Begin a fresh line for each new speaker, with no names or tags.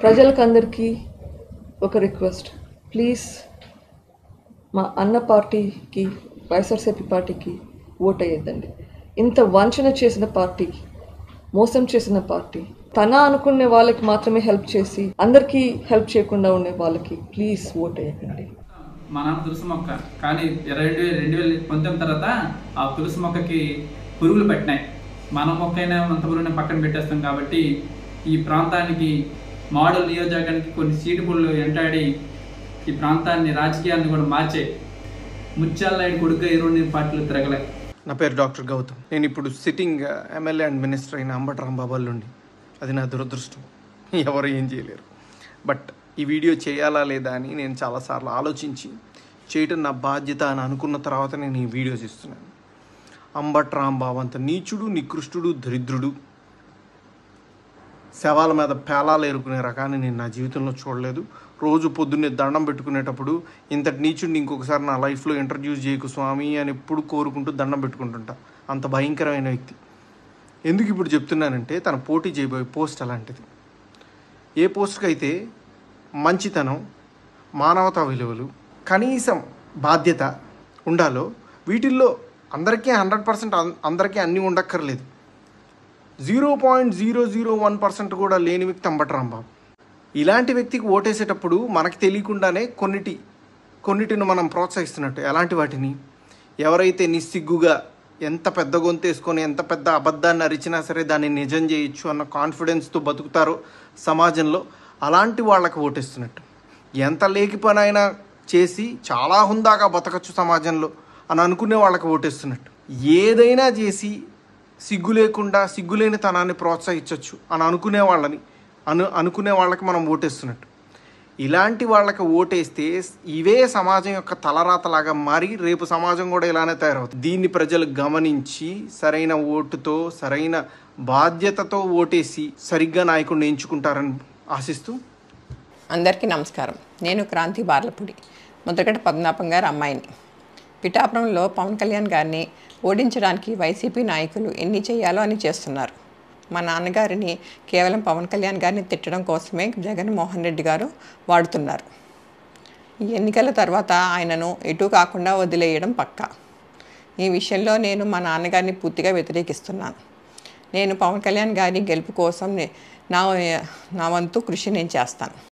ప్రజలకందరికీ ఒక request, please మా అన్న పార్టీకి, వైఎస్ఆర్సీపీ పార్టీకి ఓట్ అయ్యేద్దండి. ఇంత వంచన చేసిన పార్టీ, మోసం చేసిన పార్టీ, తన అనుకునే వాళ్ళకి మాత్రమే హెల్ప్ చేసి అందరికీ హెల్ప్ చేయకుండా ఉండే వాళ్ళకి ప్లీజ్ ఓట్ అయ్యకండి.
మా నాన్న తులసి మొక్క కానీ 2019 తర్వాత ఆ తులసి మొక్కకి పురుగులు పట్టినాయి. మన మొక్క అయినా అంత పురుగుని పక్కన పెట్టేస్తాం కాబట్టి ఈ ప్రాంతానికి మోడల్ నియోజకవర్గానికి కొన్ని సీటు పుళ్ళు వెంటాడి ఈ ప్రాంతాన్ని, రాజకీయాన్ని కూడా మార్చే ముత్యాల నాయుడు కొడుకు 2 పార్టీలు తిరగలే.
నా పేరు డాక్టర్ గౌతమ్. నేను ఇప్పుడు సిట్టింగ్ ఎమ్మెల్యే అండ్ మినిస్టర్ అయిన అంబటి రాంబాబు నుండి. అది నా దురదృష్టం, ఎవరు ఏం చేయలేరు. బట్ ఈ వీడియో చేయాలా లేదా అని నేను చాలాసార్లు ఆలోచించి చేయటం నా బాధ్యత అని అనుకున్న తర్వాత నేను ఈ వీడియో చేస్తున్నాను. అంబటి రాంబాబు అంత నీచుడు, నికృష్టుడు, దరిద్రుడు, శవాల మీద పేలాలు ఏరుకునే రకాన్ని నేను నా జీవితంలో చూడలేదు. రోజు పొద్దున్నే దండం పెట్టుకునేటప్పుడు ఇంతటి నీచుడిని ఇంకొకసారి నా లైఫ్లో ఇంట్రడ్యూస్ చేయకు స్వామి అని ఎప్పుడు కోరుకుంటూ దండం పెట్టుకుంటుంటా. అంత భయంకరమైన వ్యక్తి. ఎందుకు ఇప్పుడు చెప్తున్నానంటే తన పోటీ చేయబోయే పోస్ట్ అలాంటిది. ఏ పోస్ట్కి అయితే మంచితనం, మానవతా విలువలు, కనీసం బాధ్యత ఉండాలో వీటిల్లో అందరికీ 100% అందరికీ అన్నీ ఉండక్కర్లేదు. 0.001% కూడా లేని వ్యక్తి అంబటి రాంబాబు. ఇలాంటి వ్యక్తికి ఓటేసేటప్పుడు మనకి తెలియకుండానే కొన్నిటిని మనం ప్రోత్సహిస్తున్నట్టు. ఎలాంటి వాటిని? ఎవరైతే నిస్సిగ్గుగా ఎంత పెద్ద గొంతు వేసుకొని ఎంత పెద్ద అబద్ధాన్ని అరిచినా సరే దాన్ని నిజం చేయొచ్చు అన్న కాన్ఫిడెన్స్తో బతుకుతారో సమాజంలో, అలాంటి వాళ్ళకి ఓటేస్తున్నట్టు. ఎంత లేకి పని అయినా చేసి చాలా హుందాగా బతకచ్చు సమాజంలో అని అనుకునే వాళ్ళకి ఓటేస్తున్నట్టు. ఏదైనా చేసి సిగ్గు లేకుండా సిగ్గులేని తనాన్ని ప్రోత్సహించవచ్చు అని అనుకునే వాళ్ళకి మనం ఓటేస్తున్నట్టు. ఇలాంటి వాళ్ళకి ఓటేస్తే ఇవే సమాజం యొక్క తలరాతలాగా మారి రేపు సమాజం కూడా ఇలానే తయారవుతుంది. దీన్ని ప్రజలు గమనించి సరైన ఓటుతో, సరైన బాధ్యతతో ఓటేసి సరిగ్గా నాయకుడిని ఎంచుకుంటారని ఆశిస్తూ.
అందరికీ నమస్కారం. నేను క్రాంతి బార్లపూడి, ముద్రగడ పద్మనాభం గారి అమ్మాయిని. పిఠాపురంలో పవన్ కళ్యాణ్ గారిని ఓడించడానికి వైసీపీ నాయకులు ఎన్ని చేయాలో అని చేస్తున్నారు. మా నాన్నగారిని కేవలం పవన్ కళ్యాణ్ గారిని తిట్టడం కోసమే జగన్మోహన్ రెడ్డి గారు వాడుతున్నారు. ఈ ఎన్నికల తర్వాత ఆయనను ఎటు కాకుండా వదిలేయడం పక్కా. ఈ విషయంలో నేను మా నాన్నగారిని పూర్తిగా వ్యతిరేకిస్తున్నాను. నేను పవన్ కళ్యాణ్ గారి గెలుపు కోసం నా వంతు కృషి నేను చేస్తాను.